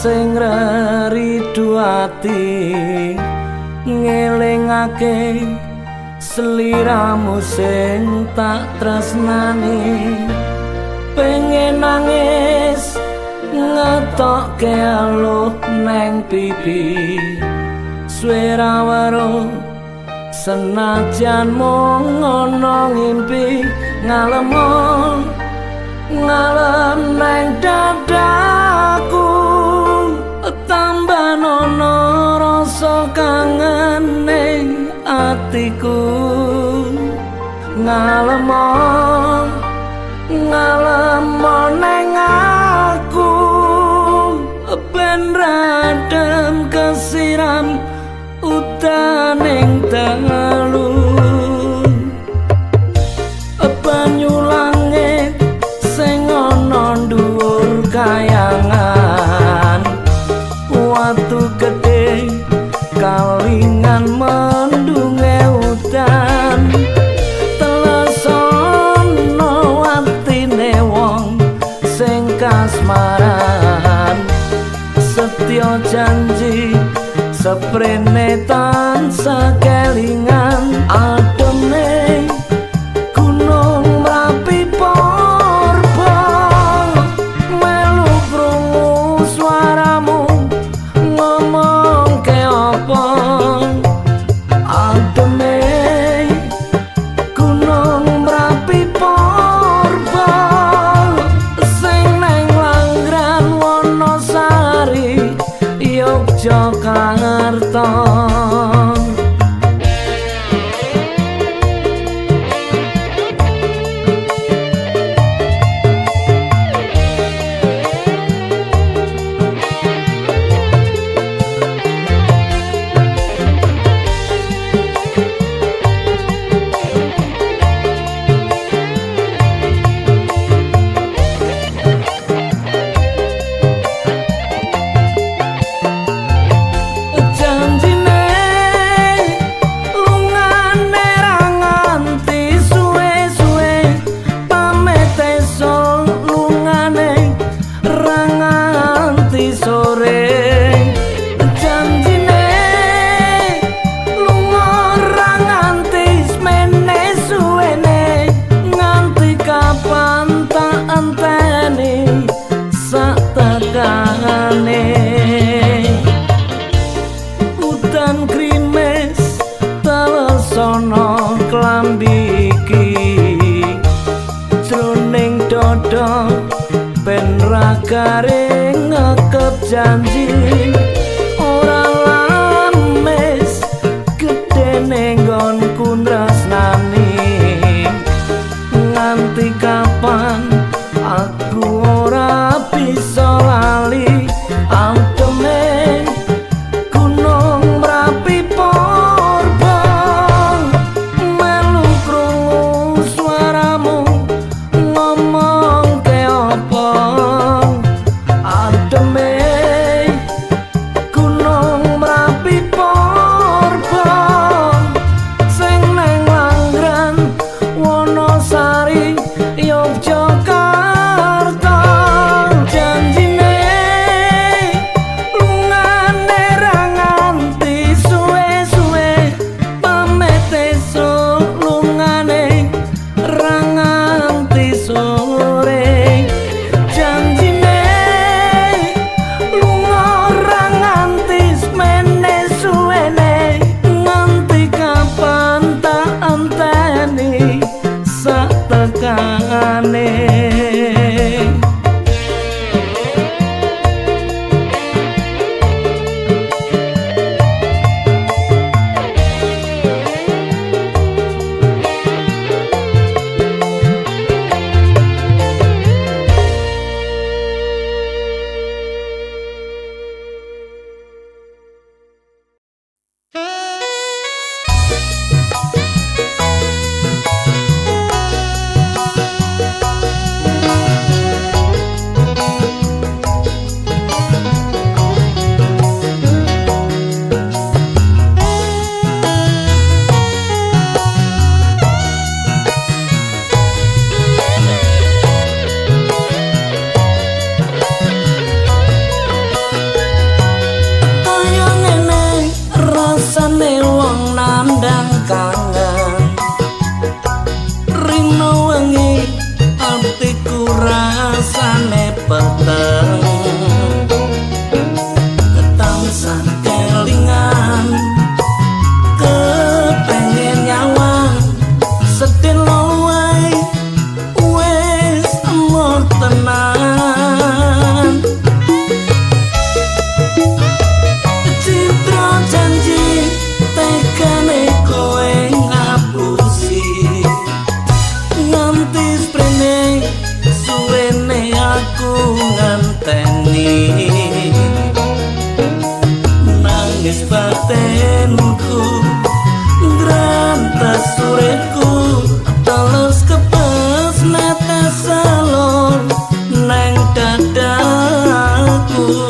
sing ridu ati ngelingake sliramu sing tak tresnani pengen nangis ngetokke aluh neng pipi swara weruh senajan mung ana ngimpi ngalem neng dadaku tambah ana rasa kangen ning atiku ngalem neng aku ben radem kesiram utaning dalu banyu langit sing ana dhuwur kayangan watu gedhe kalingan mendunge udan telesono watine wong sing kasmaran setya janji seprene tansah kelingan ademe gunung Merapi Porba melu krungu swaramu ngomong ke apa ademe gunung Merapi Porba sing neng Langran Wonosari Yogyakarta udan krimes telesono klambi iki jroning dada ben ra garing ngekep janji ora lames gedene nggonku nresnani nganti kapan aku ora bisa lali ademe gunung Merapi Porba melu krungu swaramu ngomong ke apa ademe wong nandang kangen rino wengi atiku rasane peteng tansah kelingan kepengen nyawang sedelo wae wis amor tenan citra janji tekane kowe ngapusi nganti sprene suwene aku nganteni nangis batenku ngrantas sureku terus kepes netes salon neng dadaku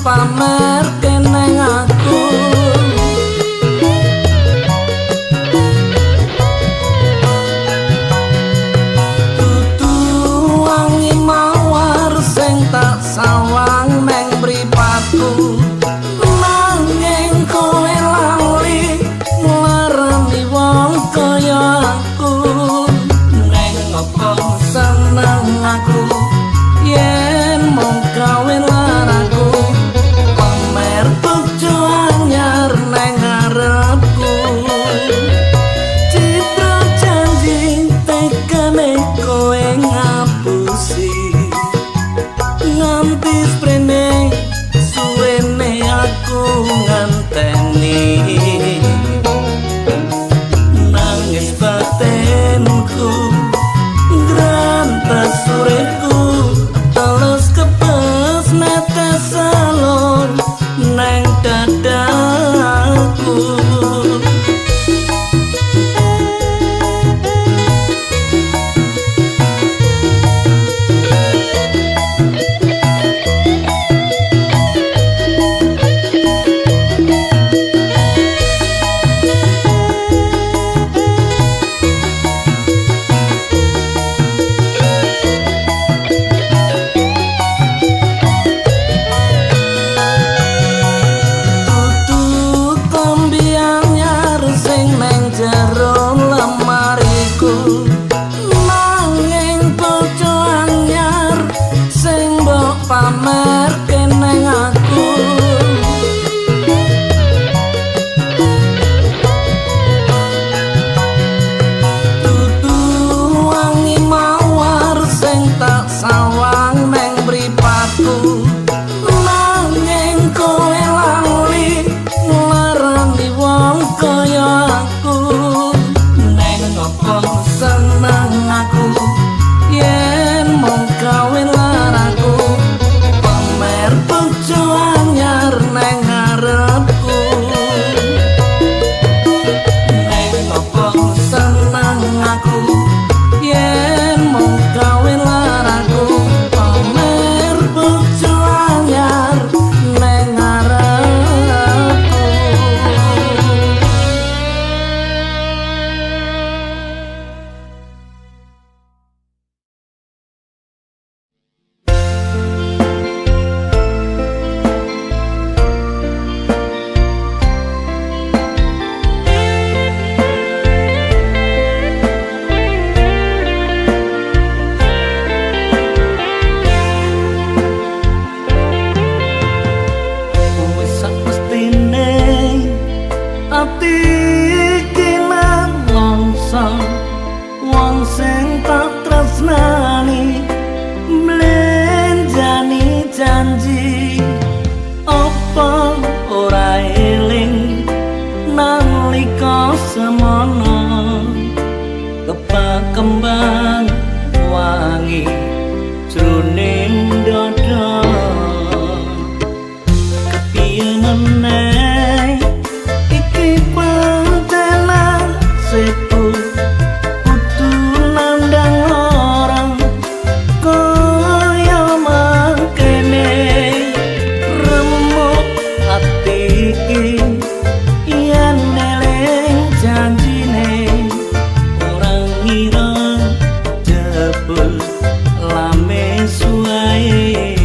pamer keneng aku tutu wangi mawar sing tak sawang neng mripatku nanging kowe lali nglarani wong kaya aku neng opo seneng aku yen mung kawin laraku nganti sprene suwene aku nganteni nangis batenku ngrantas sureku terus kepes netes salon neng dadaku pamer keneng aku tutu wangi mawar sing tak sawang neng mripatku nanging kowe lali nglarani wong kaya aku neng opo seneng aku yen mung kawin laraku wangi jroning dada kepiye meneh iki pantenan sepu kudu nandang orang kaya mangkene remuk ati iki yen eling janjine orang ngira jebul lame suwae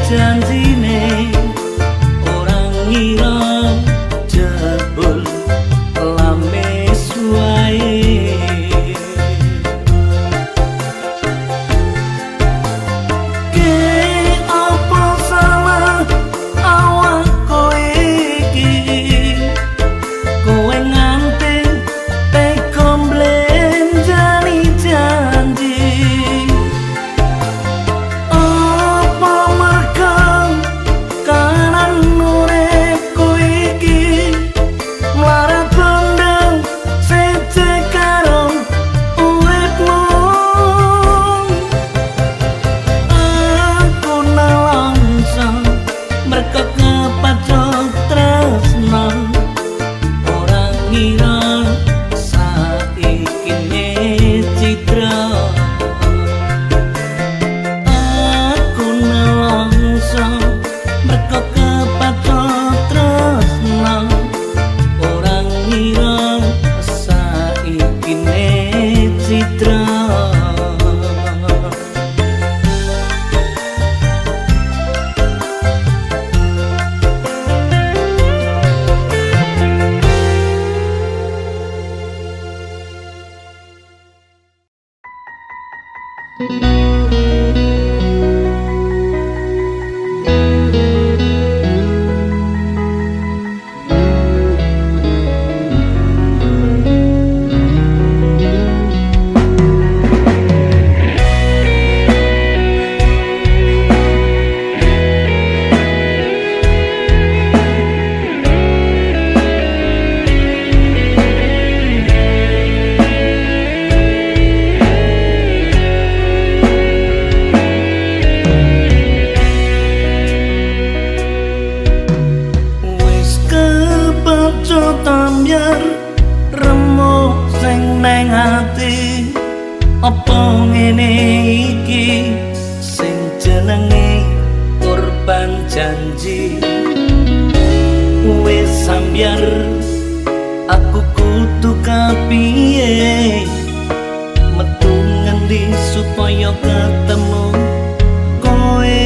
janjine orang ngira jebul lame suwae ke apa salah awakku iki kowe nganti teko mblenjani janji neng ati apa ngene iki sing jenenge korban janji wis sambyar aku kudu kapiye metu ngendi supaya ketemu kowe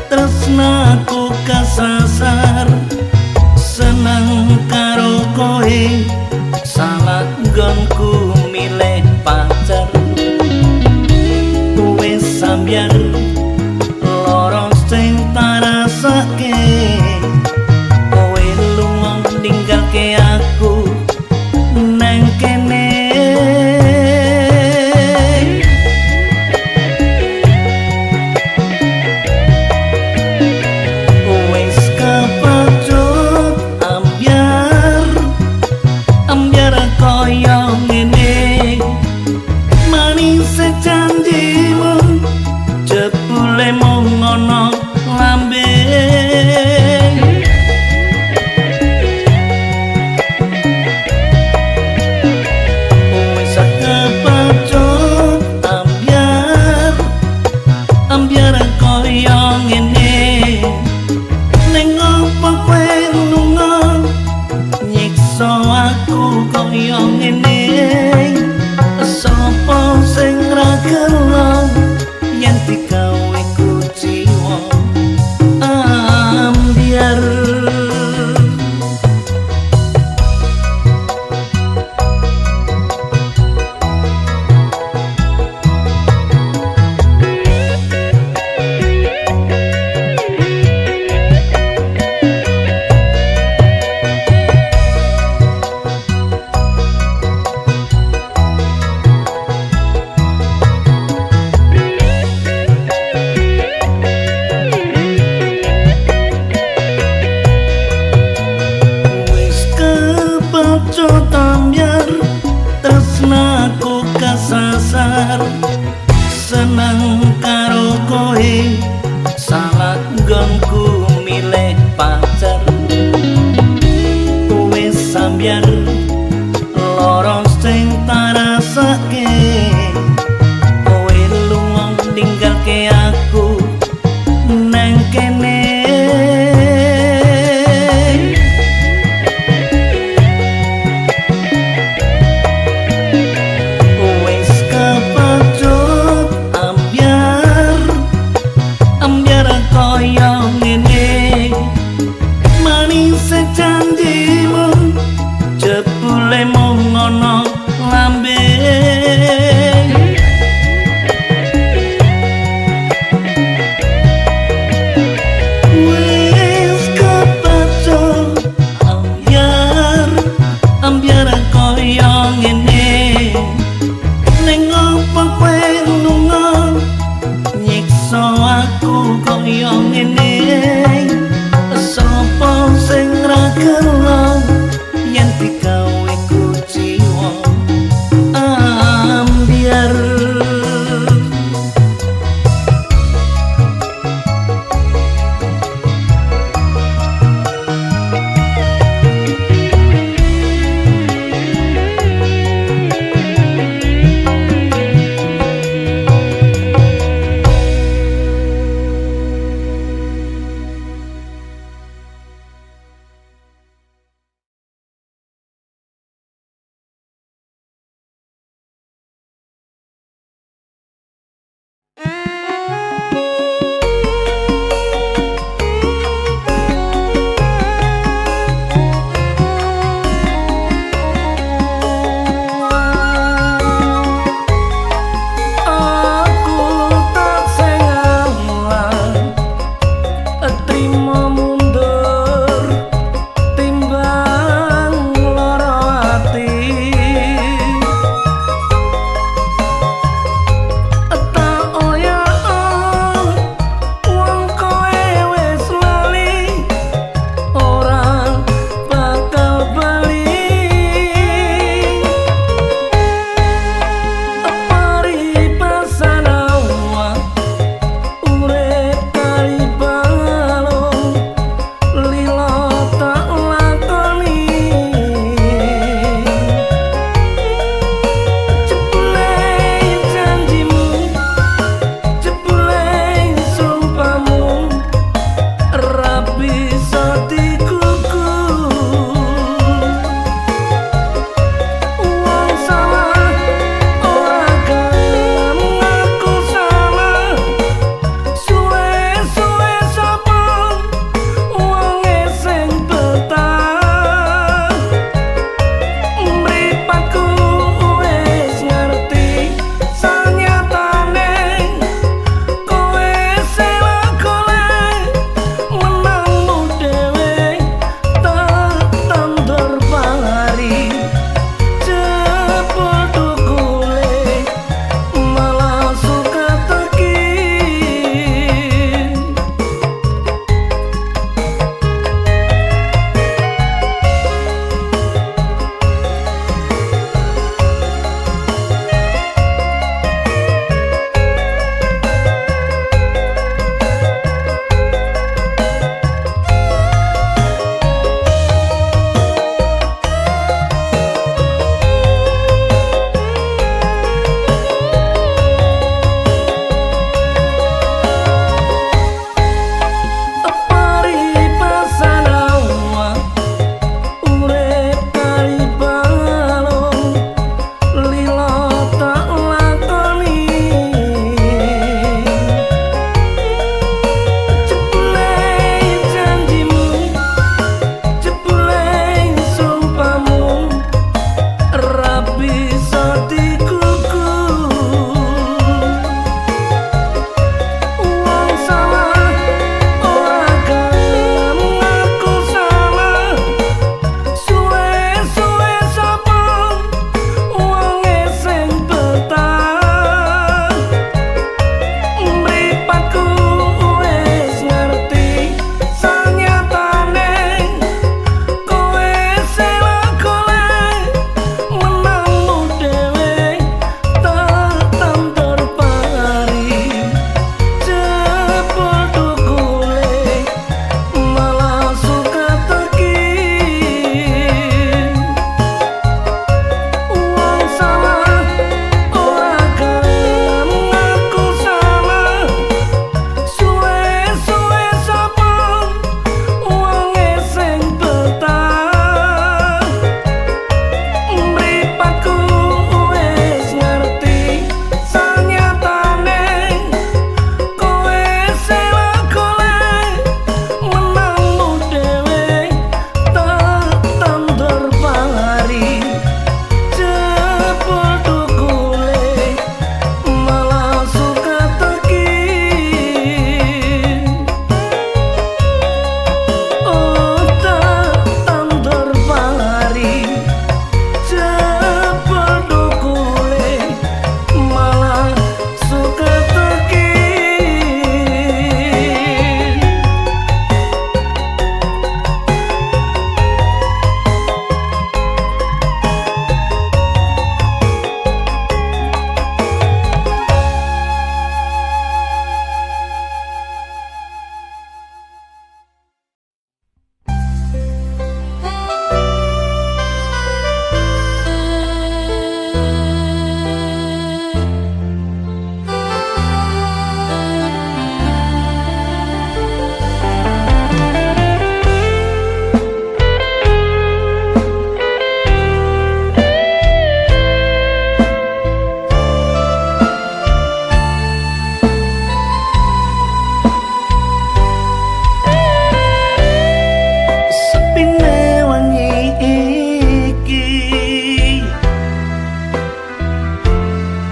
tresnaku kasasar seneng karo kowe salah nggonku milih janjimu jebule mung ngono lambe wis kepacut ambyar koyo ngene ning opo kowe lunga nyiksa aku koyo ngene sapa sing ra gelem yen digawe kuciwa ambyar ambyar tresnaku kesasar seneng karo kowe salah nggonku milih pacar wis ambyar loro sing tarasake kowe lunga ninggalke aku nang kene janjimu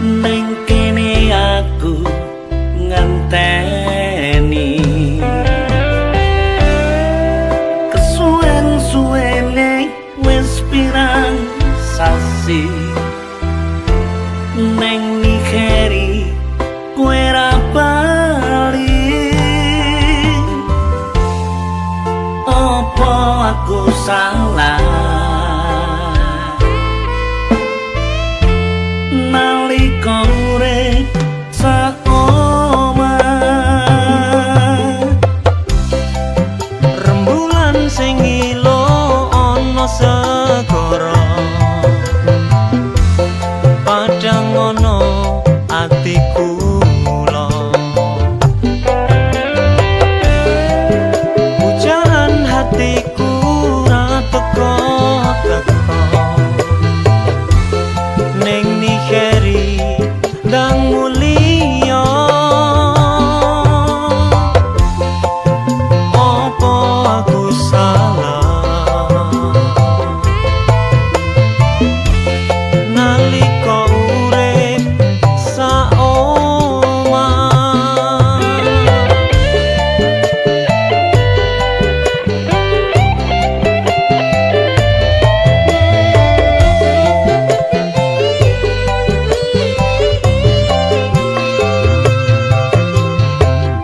ning kene aku ngenteni kesuwen-suwene wis pirang sasi neng Nigeri kowe ra bali opo aku salah nalika urip saoma rembulan sing ilo ana segara padang ana atiku lo pujahan hatiku ra teko-teko ning Nigeri ndang mulia opo aku salah nalika urip saoma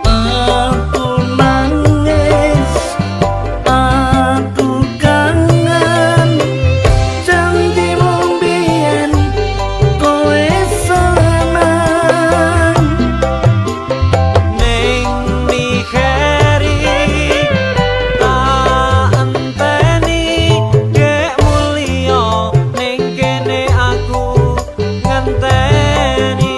aku nangis aku kangen janjimu mbiyen kowe seneng ning Nigeri tak enteni dek mulia ning kene aku ngenteni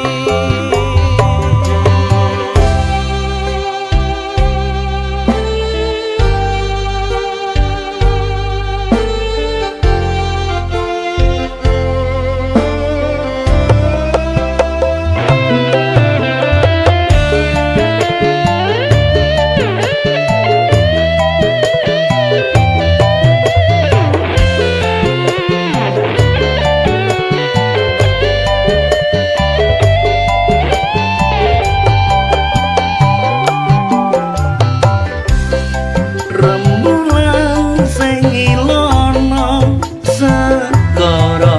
rembulan sing ilono segara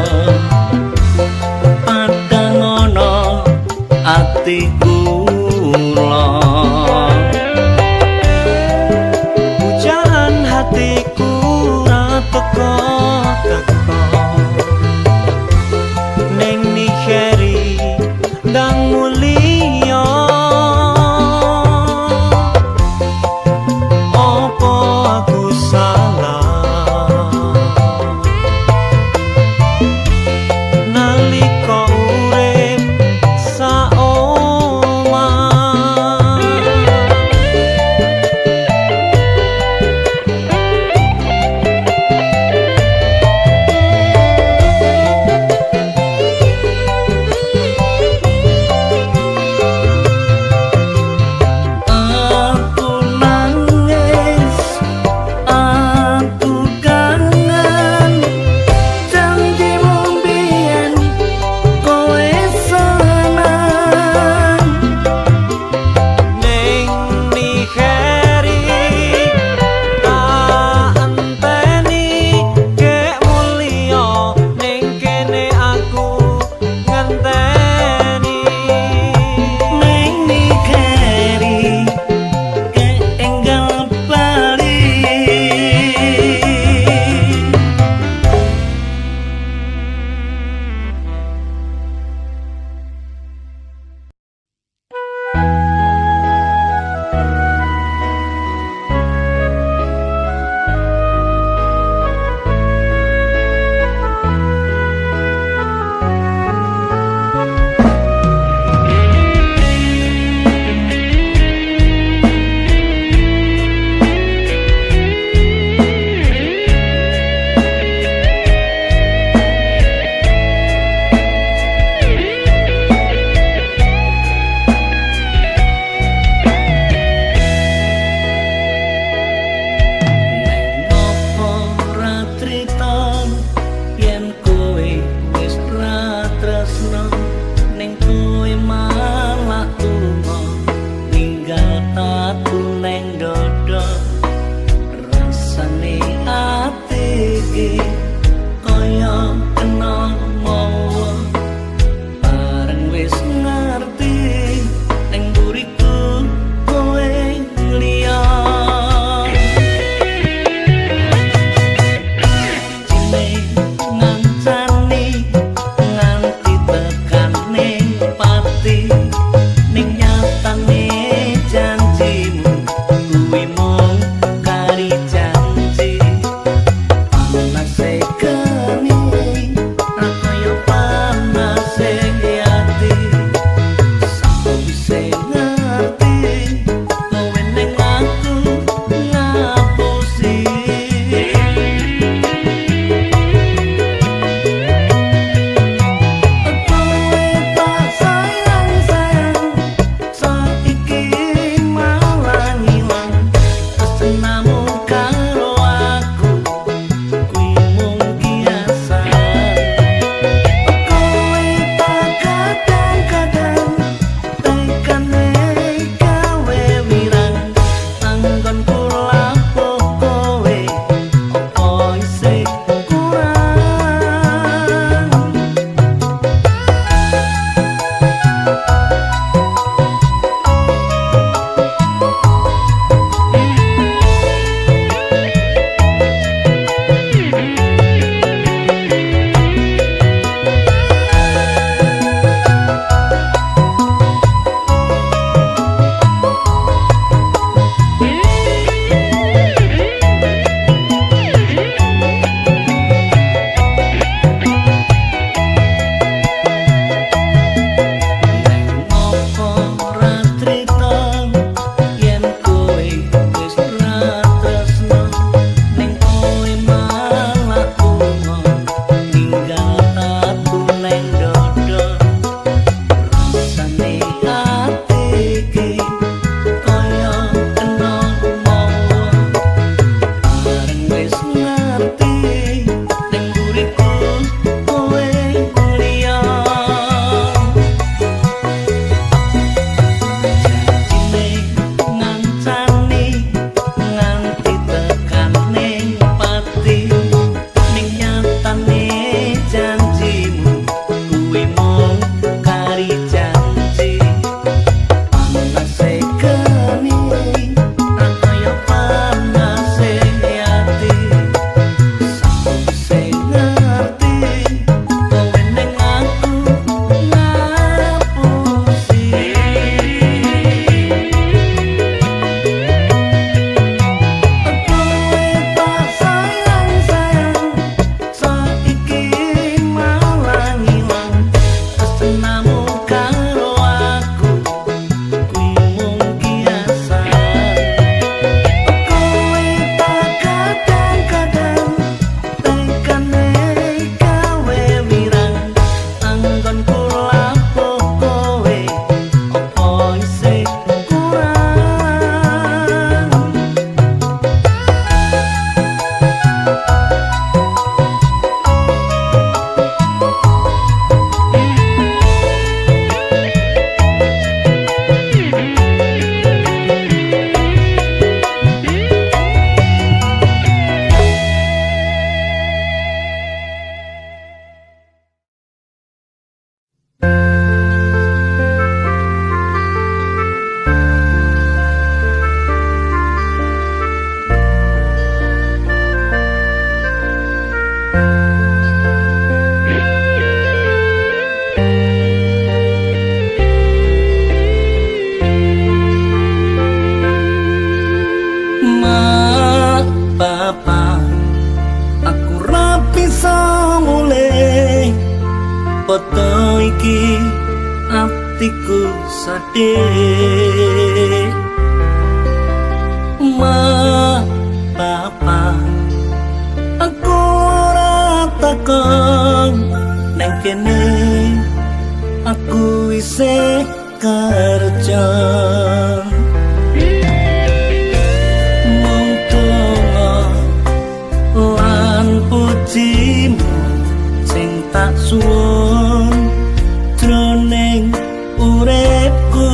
padang ana atiku lo pujahan hatiku ra teko-teko ning Nigeri ndang mulia opo aku salah nalika urip saoma ati ning nyatane janjimu kuwi mung kari janji panase geni kaya panase ati sampe bisa ngerti kowe ning aku ngapusi foto iki atiku sedih papa aku ora takon nang kene aku isih kerja mung donga lan pujimu sing tak suwun jroning uripku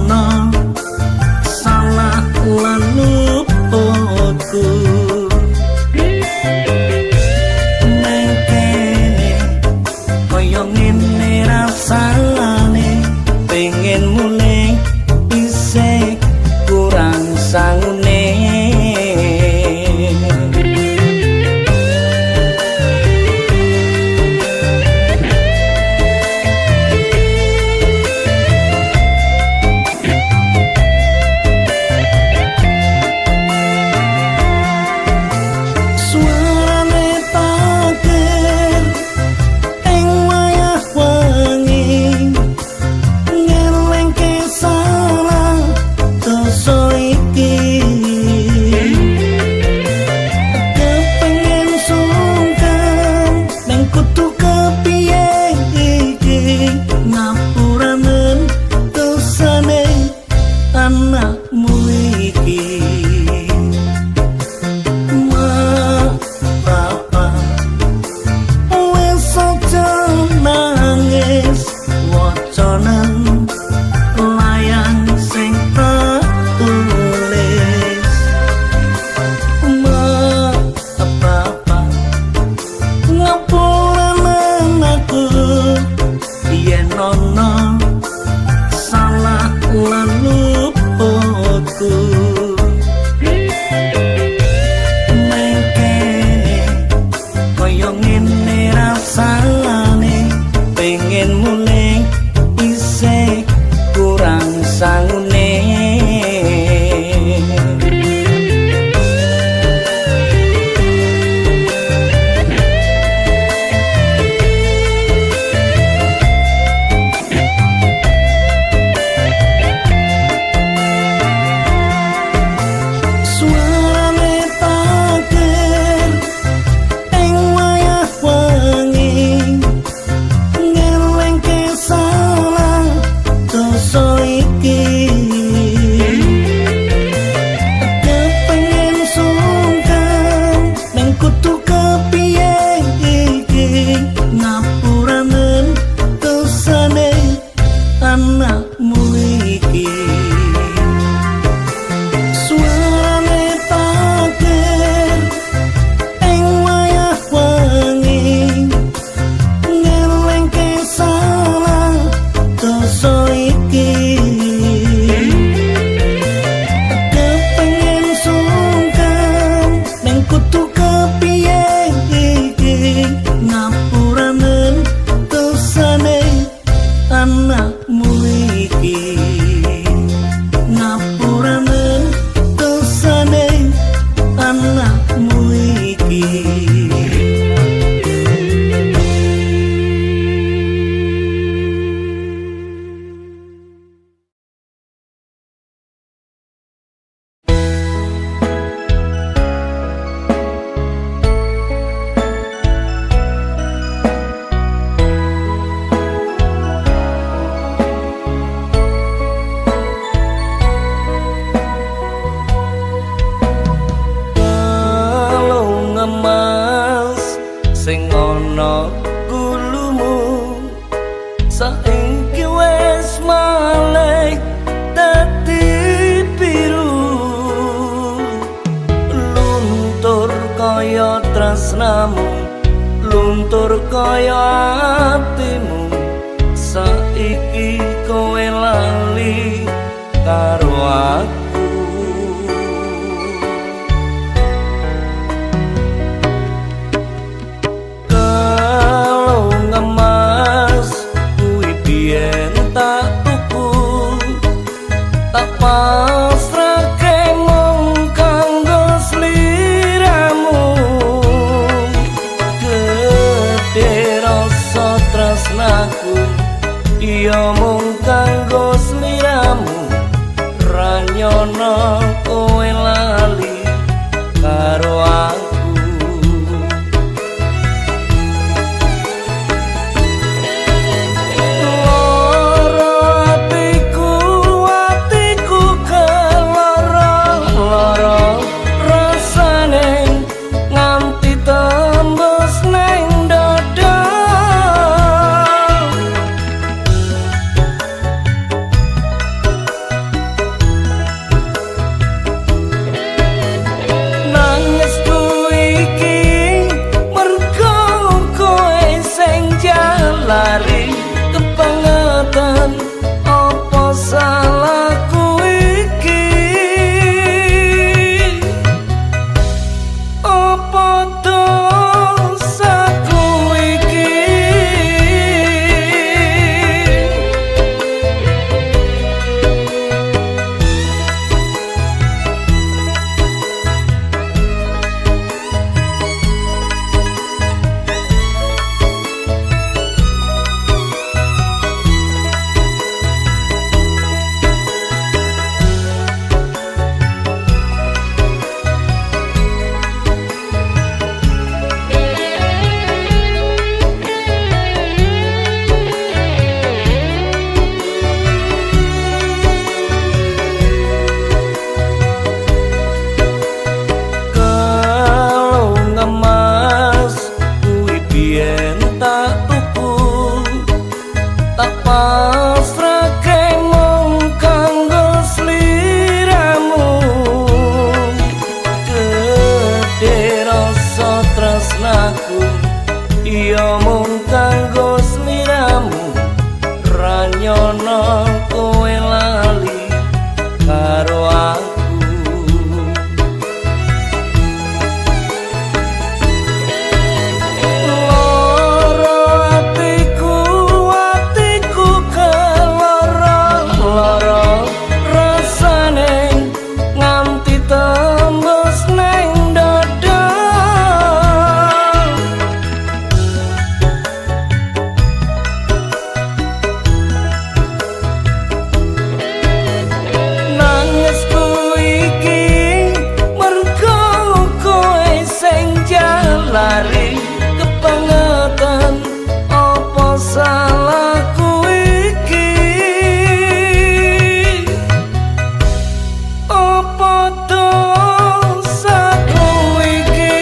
no guntur kaya atimu saiki kowe lali karo aku. Kalau ngemas kuwi biyen tak tuku, tak pasrahke mung kanggo sliramu. Gedhe rasa tresnaku iya mung kanggo sliramu, ra nyono kowe lali karo aku. Lari kebangetan apa salahku iki, apa dosaku iki. Iya mung kanggo sliramu, ra nyono kowe lali karo aku. Loro atiku keloro-loro, rasane nganti tembus neng dada. Lari kebangetan apa salahku iki, apa dosaku iki.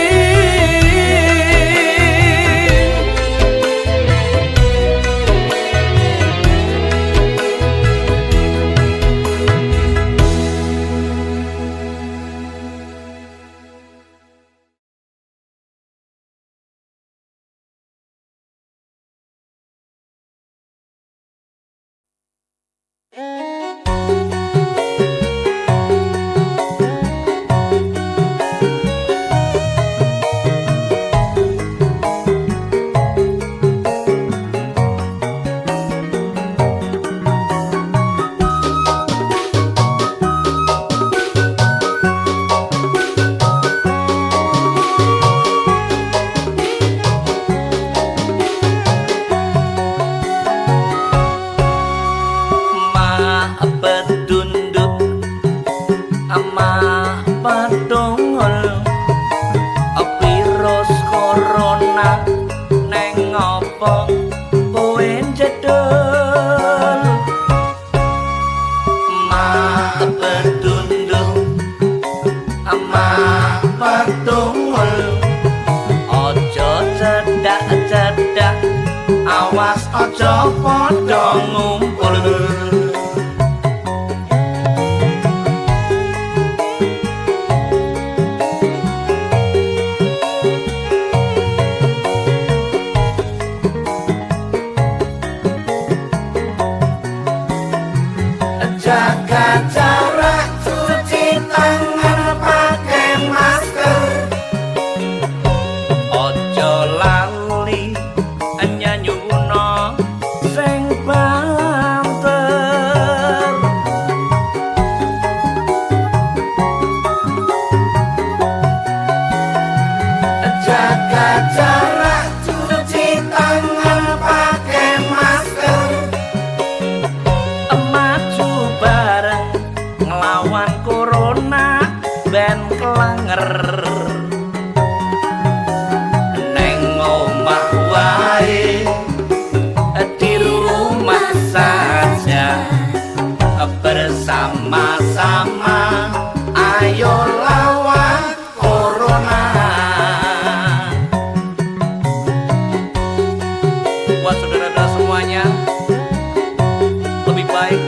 Padongol virus corona neng opo kowe jedul, mah bedundung amah padongol, ojo cedak-cedak awas ojo padha ngumpul. jarak, cuci tangan pakai masker. Ojo lali nyanyuno sing banter. Jaga jarak, cuci tangan pakai masker. Maju bareng ngelawan corona ben kelanger. Neng omah wae, di rumah saja, bersama-sama ayo lawan corona. Buat saudara-saudara semuanya, lebih baik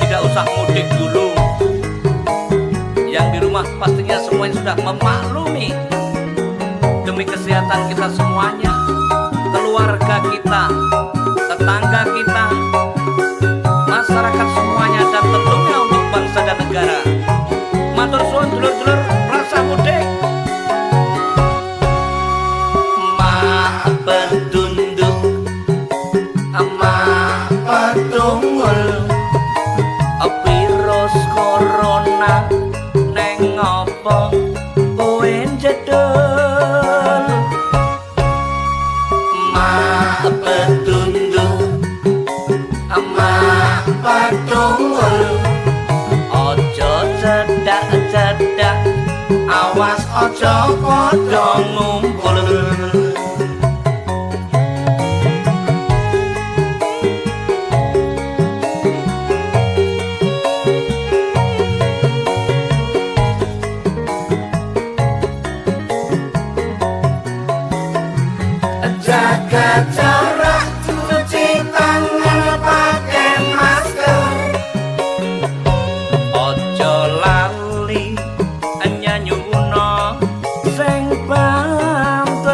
tidak usah mudik dulu. Yang di rumah pastinya semuanya sudah memaklumi. Demi kesehatan kita semuanya, keluarga kita, tetangga kita, masyarakat semuanya, dan tentunya untuk bangsa dan negara. Matur suwun dulur-dulur rasa mudik. Mak pedunduk, mak Pedungul, virus corona neng opo kowe jedul. mak pedunduk, mak pedungul. Ojo cedak-cedak, Awas ojo podo ngumpul. jaga jarak, cuci tangan pakai masker. Ojo lali nyanyuno sing banter.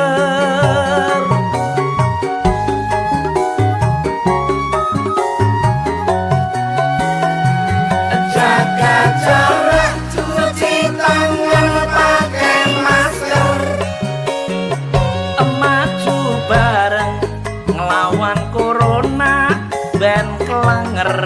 Jaga jarak, cuci tangan pakai masker. Maju bareng ngelawan corona ben kelanger.